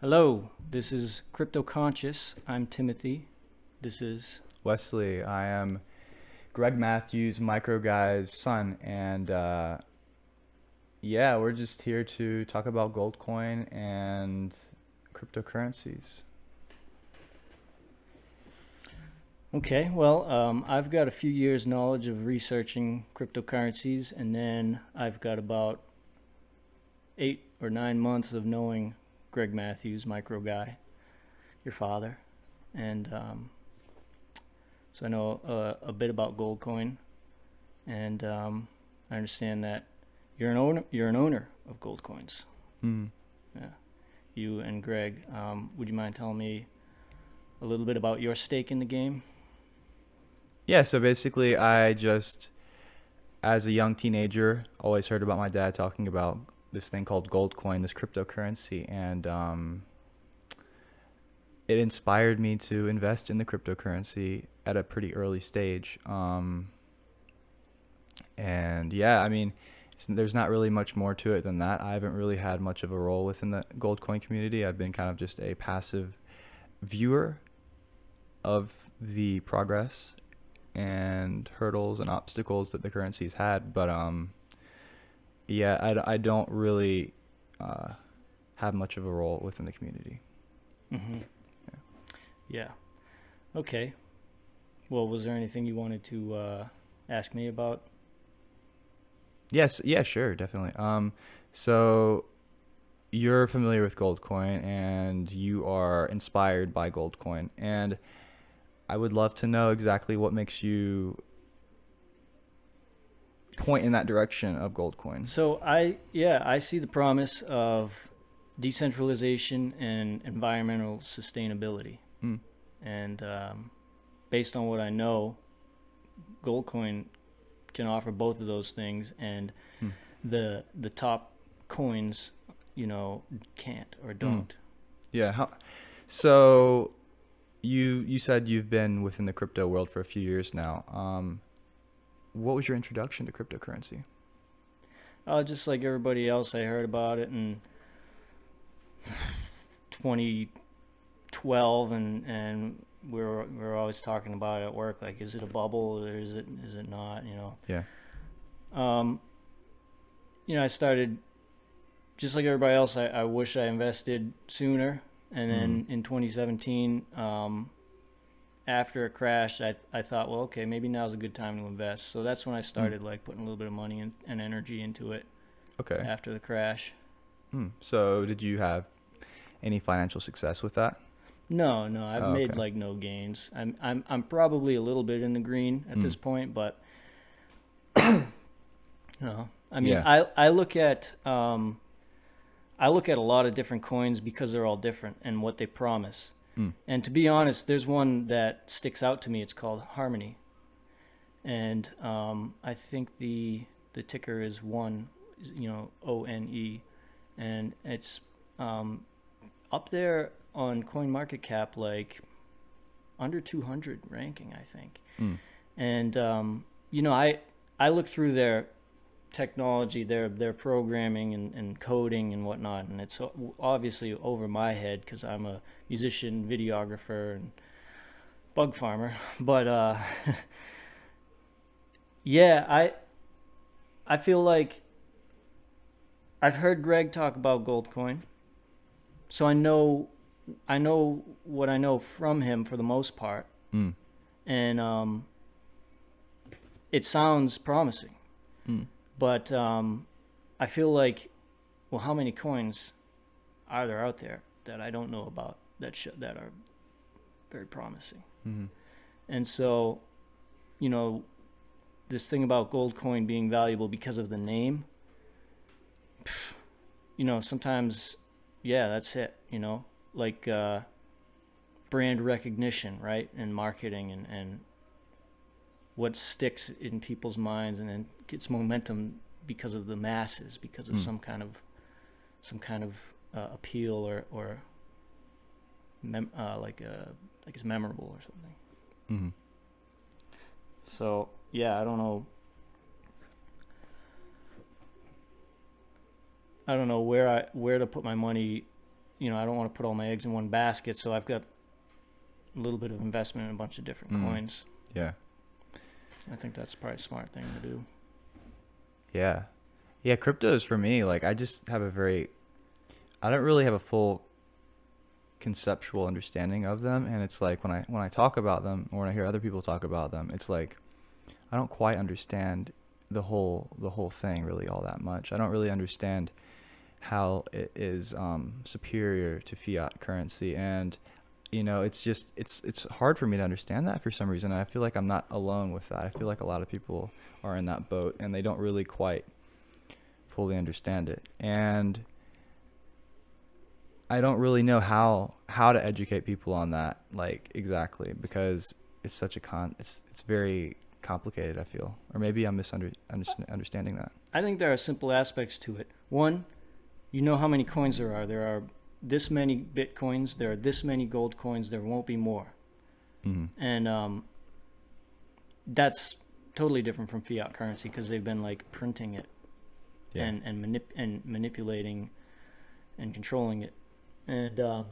Hello, this is Crypto Conscious. I'm Timothy. This is Wesley. I am Greg Matthews, Micro Guy's son, and yeah, we're just here to talk about gold coin and cryptocurrencies. okay. Well, I've got a few years' knowledge of researching cryptocurrencies, and then I've got about 8 or 9 months of knowing Greg Matthews, Micro Guy, your father, and so I know a bit about gold coin, and I understand that you're an owner. You're an owner of gold coins. Mm. Yeah. You and Greg. Would you mind telling me a little bit about your stake in the game? Yeah, so basically, as a young teenager, always heard about my dad talking about this thing called gold coin, this cryptocurrency, and it inspired me to invest in the cryptocurrency at a pretty early stage. And yeah, I mean, there's not really much more to it than that. I haven't really had much of a role within the gold coin community. I've been kind of just a passive viewer of the progress and hurdles and obstacles that the currency's had. But yeah, I don't really have much of a role within the community. Mm-hmm. Yeah. Yeah. Okay. Well, was there anything you wanted to ask me about? Yes, yeah, sure, definitely. So you're familiar with Goldcoin and you are inspired by Goldcoin, and I would love to know exactly what makes you point in that direction of Goldcoin. So I see the promise of decentralization and environmental sustainability, Mm, and based on what I know, Goldcoin can offer both of those things, and mm, the top coins, can't or mm. don't. Yeah. So you said you've been within the crypto world for a few years now. What was your introduction to cryptocurrency? Just like everybody else, I heard about it in 2012, and we were always talking about it at work. Like, is it a bubble or is it not? Yeah. Um, I started just like everybody else. I wish I invested sooner, and Mm, then in 2017, after it crashed, I thought, well, okay, maybe now's a good time to invest. So that's when I mm. started like putting a little bit of money and energy into it Okay. after the crash. So did you have any financial success with that? No, no, I've Oh, made okay. like no gains. I'm probably a little bit in the green at Mm, this point, but I mean, yeah. I look at a lot of different coins because they're all different and what they promise. Mm, And to be honest, there's one that sticks out to me. It's called Harmony, and I think the ticker is one, ONE, and it's um, up there on CoinMarketCap, like under 200 ranking, I think. mm, And I look through their technology, their programming and coding and whatnot, and it's obviously over my head because I'm a musician, videographer, and bug farmer. But yeah, I feel like I've heard Greg talk about Goldcoin, so I know what I know from him for the most part, mm, and it sounds promising. mm, But I feel like, well, how many coins are there out there that I don't know about that are very promising? mm, And so, you know, this thing about gold coin being valuable because of the name, sometimes, yeah, that's it. Like brand recognition, right, and marketing, and what sticks in people's minds, and then gets momentum because of the masses, because of mm, some kind of appeal, or like it's memorable or something. mm. So yeah, I don't know where to put my money I don't want to put all my eggs in one basket, so I've got a little bit of investment in a bunch of different coins. Yeah. I think that's probably a smart thing to do. Yeah. Yeah, cryptos for me, like I don't really have a full conceptual understanding of them, and it's like when I talk about them or when I hear other people talk about them, it's like I don't quite understand the whole thing really all that much. I don't really understand how it is superior to fiat currency, and it's just it's hard for me to understand that for some reason. And I feel like I'm not alone with that. I feel like a lot of people are in that boat and they don't really quite fully understand it. And I don't really know how to educate people on that, like exactly, because it's such it's very complicated, I feel. Or maybe I'm understanding that. I think there are simple aspects to it. One, you know how many coins there are. There are this many Bitcoins. There are this many gold coins. There won't be more. Mm-hmm. And that's totally different from fiat currency because they've been like printing it and manipulating and controlling it. And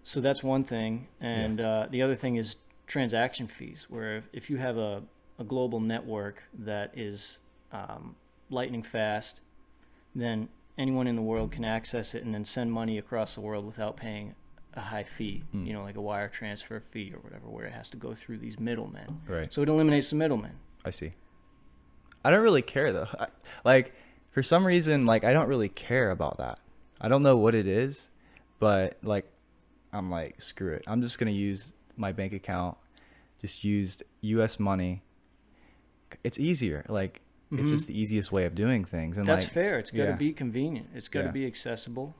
so that's one thing. And the other thing is transaction fees, where if you have a global network that is lightning fast, then anyone in the world can access it and then send money across the world without paying a high fee, like a wire transfer fee or whatever, where it has to go through these middlemen. Right. So it eliminates the middlemen. I see. I don't really care though. For some reason, like I don't really care about that. I don't know what it is, but like I'm like, screw it. I'm just going to use my bank account, just used US money. It's easier. Like it's just the easiest way of doing things. And that's like, fair. It's got to be convenient. It's got to be accessible.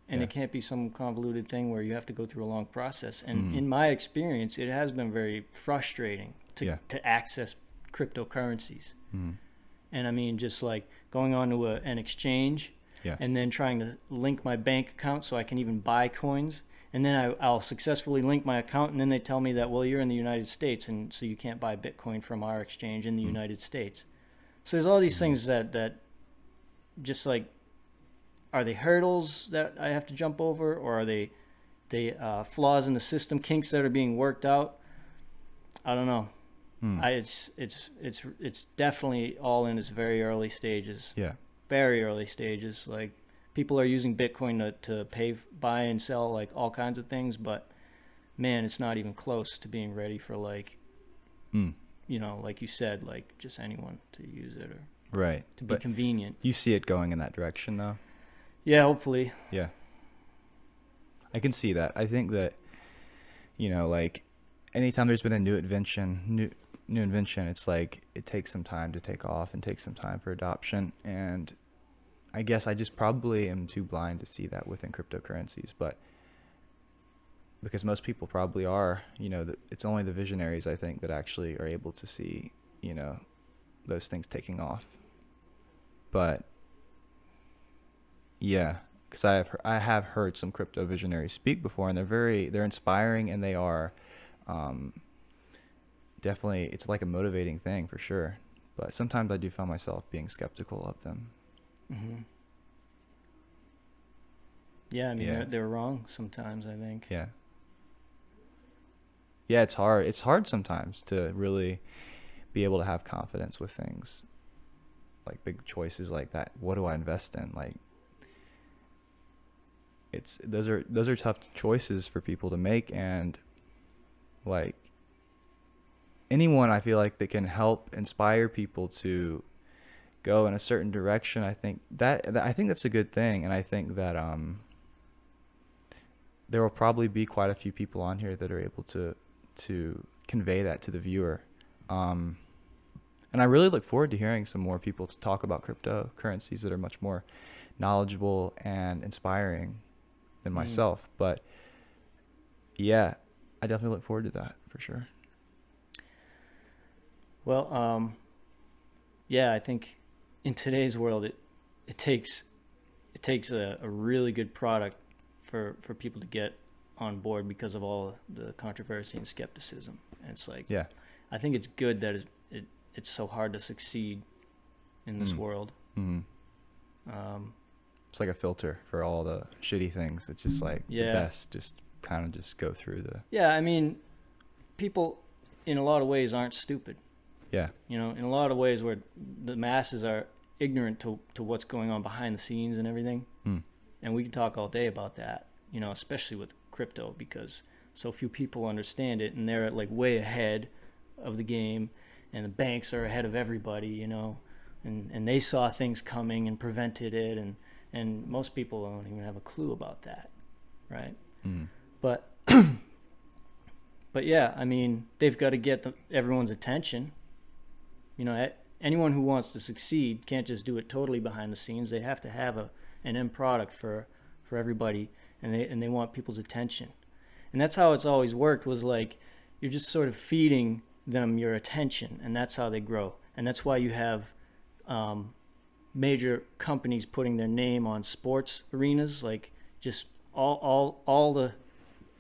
And Yeah. it can't be some convoluted thing where you have to go through a long process. And in my experience, it has been very frustrating to access cryptocurrencies. And I mean, just like going on to an exchange and then trying to link my bank account so I can even buy coins. And then I'll successfully link my account, and then they tell me that, well, you're in the United States, and so you can't buy Bitcoin from our exchange in the United States. So there's all these things that just like, are they hurdles that I have to jump over, or are they flaws in the system, kinks that are being worked out? I don't know. It's definitely all in its very early stages. Yeah. Very early stages. Like people are using Bitcoin to buy and sell like all kinds of things, but man, it's not even close to being ready for like, like you said, like just anyone to use it or to be convenient. You see it going in that direction though? Yeah, hopefully. Yeah. I can see that. I think that, like anytime there's been a new invention, it's like it takes some time to take off and takes some time for adoption. And I guess I just probably am too blind to see that within cryptocurrencies, but because most people probably are, it's only the visionaries, I think, that actually are able to see, those things taking off. But yeah, because I have heard some crypto visionaries speak before, and they're inspiring, and they are definitely, it's like a motivating thing for sure. But sometimes I do find myself being skeptical of them. Yeah, I mean, they're wrong sometimes, I think. Yeah, it's hard. It's hard sometimes to really be able to have confidence with things like big choices like that. What do I invest in? Like, those are tough choices for people to make, and like anyone I feel like that can help inspire people to go in a certain direction, I think that's a good thing. And I think that there will probably be quite a few people on here that are able to convey that to the viewer. And I really look forward to hearing some more people to talk about cryptocurrencies that are much more knowledgeable and inspiring than myself. But yeah, I definitely look forward to that for sure. Well, yeah, I think in today's world, it takes a really good product for people to get on board because of all the controversy and skepticism. And it's like, I think it's good that it's so hard to succeed in this world. It's like a filter for all the shitty things. It's just like the best just kind of just go through the. Yeah, I mean, people in a lot of ways aren't stupid. Yeah. You know, in a lot of ways where the masses are ignorant to what's going on behind the scenes and everything. And we can talk all day about that, you know, especially with crypto, because so few people understand it, and they're like way ahead of the game, and the banks are ahead of everybody, you know, and they saw things coming and prevented it, and most people don't even have a clue about that, right? But but yeah, I mean, they've got to get everyone's attention. You know, anyone who wants to succeed can't just do it totally behind the scenes. They have to have an end product for everybody, and they want people's attention. And that's how it's always worked, was like you're just sort of feeding them your attention, and that's how they grow. And that's why you have major companies putting their name on sports arenas, like just all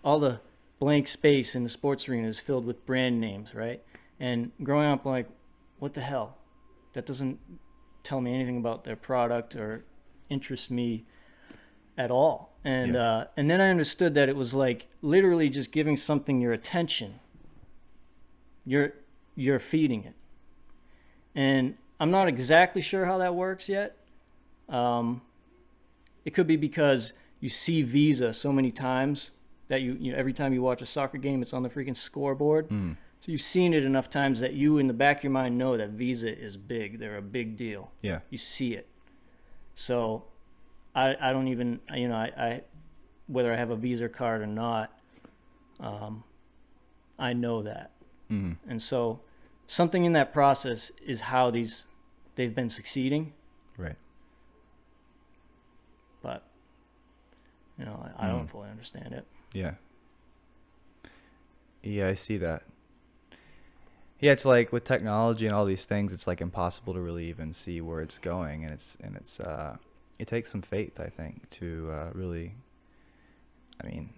the blank space in the sports arena is filled with brand names, right? And growing up, like, what the hell? That doesn't tell me anything about their product or interest me at all. And and then I understood that it was like literally just giving something your attention. You're feeding it. And I'm not exactly sure how that works yet. It could be because you see Visa so many times that you every time you watch a soccer game, it's on the freaking scoreboard. So you've seen it enough times that you, in the back of your mind, know that Visa is big. They're a big deal. Yeah. You see it. So I don't even, you know, I whether I have a Visa card or not, I know that. And so something in that process is how they've been succeeding. Right. But, you know, I don't fully understand it. Yeah. Yeah, I see that. Yeah, it's like with technology and all these things, it's like impossible to really even see where it's going, and it takes some faith, I think, to really, I mean,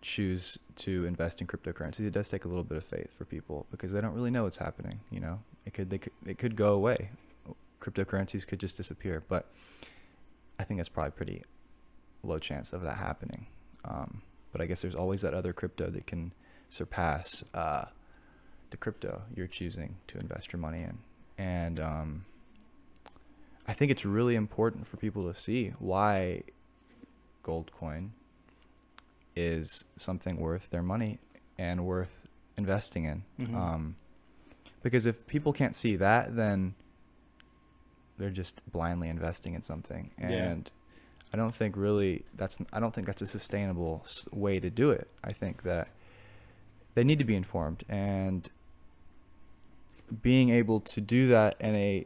choose to invest in cryptocurrency. It does take a little bit of faith for people because they don't really know what's happening. You know, it could go away. Cryptocurrencies could just disappear, but I think that's probably pretty low chance of that happening. But I guess there's always that other crypto that can surpass the crypto you're choosing to invest your money in. And I think it's really important for people to see why gold coin is something worth their money and worth investing in. Because if people can't see that, then they're just blindly investing in something. And I don't think that's a sustainable way to do it. I think that they need to be informed, and being able to do that in a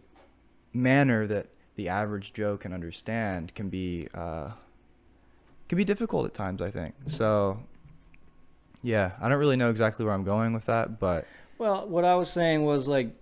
manner that the average Joe can understand can be difficult at times, I think. So yeah, I don't really know exactly where I'm going with that, but well, what I was saying was, like,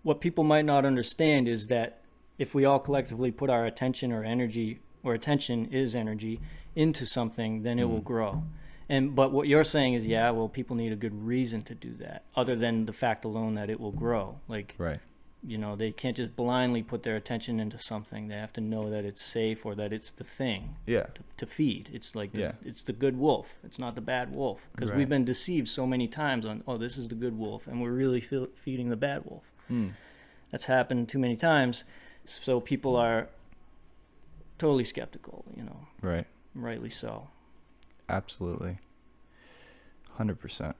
what people might not understand is that if we all collectively put our attention or energy, or attention is energy, into something, then it will grow. But what you're saying is, yeah, well, people need a good reason to do that, other than the fact alone that it will grow. Like, right. You know, they can't just blindly put their attention into something. They have to know that it's safe, or that it's the thing to feed. It's like it's the good wolf. It's not the bad wolf, because we've been deceived so many times on, oh, this is the good wolf, and we're really feeding the bad wolf. That's happened too many times, so people are totally skeptical, you know. Right. Rightly so. Absolutely. 100%.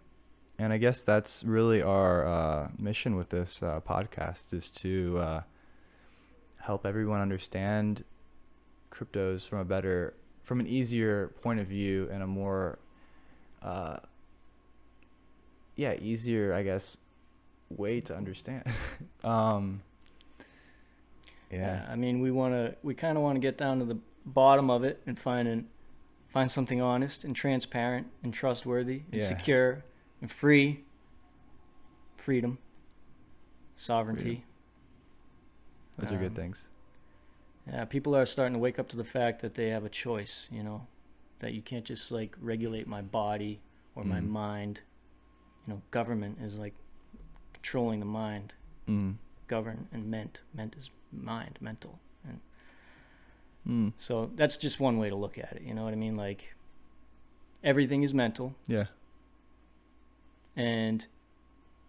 And I guess that's really our mission with this podcast, is to help everyone understand cryptos from an easier point of view, and a more, easier, I guess, way to understand. Yeah, I mean, we kind of want to get down to the bottom of it and find something honest and transparent and trustworthy and secure and free. Freedom. Sovereignty. Those are good things. Yeah, people are starting to wake up to the fact that they have a choice, you know, that you can't just like regulate my body or my mind. You know, government is like controlling the mind. govern, and ment is mind, mental. And Mm. so that's just one way to look at it. You know what I mean? Like, everything is mental, Yeah. and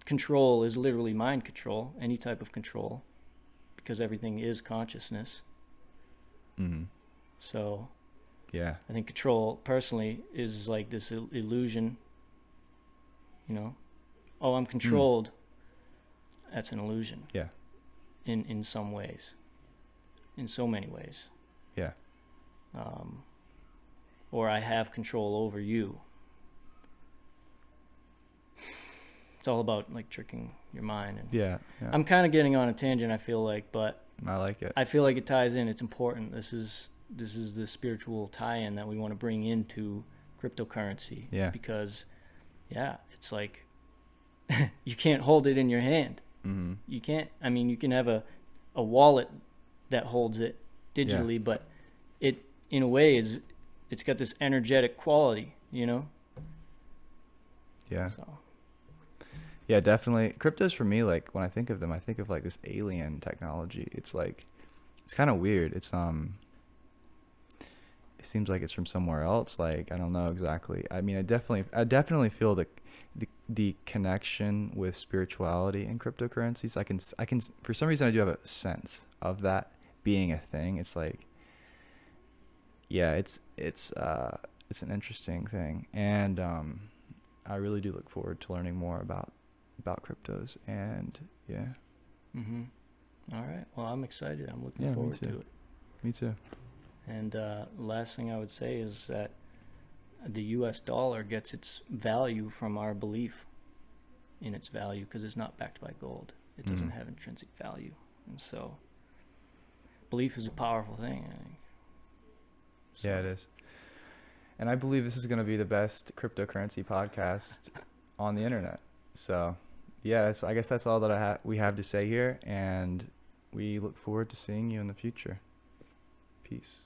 control is literally mind control, any type of control, because everything is consciousness. Mm-hmm. So Yeah. I think control personally is like this illusion, you know. Oh, I'm controlled. That's an illusion. Yeah. In some ways, in so many ways. Yeah. Or I have control over you. It's all about like tricking your mind. And Yeah. I'm kind of getting on a tangent, I feel like, but I like it. I feel like it ties in. It's important. This is the spiritual tie-in that we want to bring into cryptocurrency. Yeah. Because, yeah, it's like you can't hold it in your hand. Mm-hmm. You can't. I mean, you can have a wallet that holds it digitally, Yeah. but it, in a way, it's got this energetic quality, you know. Yeah. So. Yeah, definitely. Cryptos for me, like when I think of them, I think of like this alien technology. It's like, it's kind of weird. It seems like it's from somewhere else. Like, I don't know exactly. I mean, I definitely feel the connection with spirituality and cryptocurrencies. I can, for some reason I do have a sense of that being a thing. It's like, yeah, it's an interesting thing. And, I really do look forward to learning more about cryptos, and yeah. Mm-hmm. All right. Well, I'm excited. I'm looking forward to it. Me too. And the last thing I would say is that the U.S. dollar gets its value from our belief in its value, because it's not backed by gold. It doesn't have intrinsic value. And so belief is a powerful thing, I think. So. Yeah, it is. And I believe this is going to be the best cryptocurrency podcast on the internet. So, yeah, I guess that's all that we have to say here, and we look forward to seeing you in the future. Peace.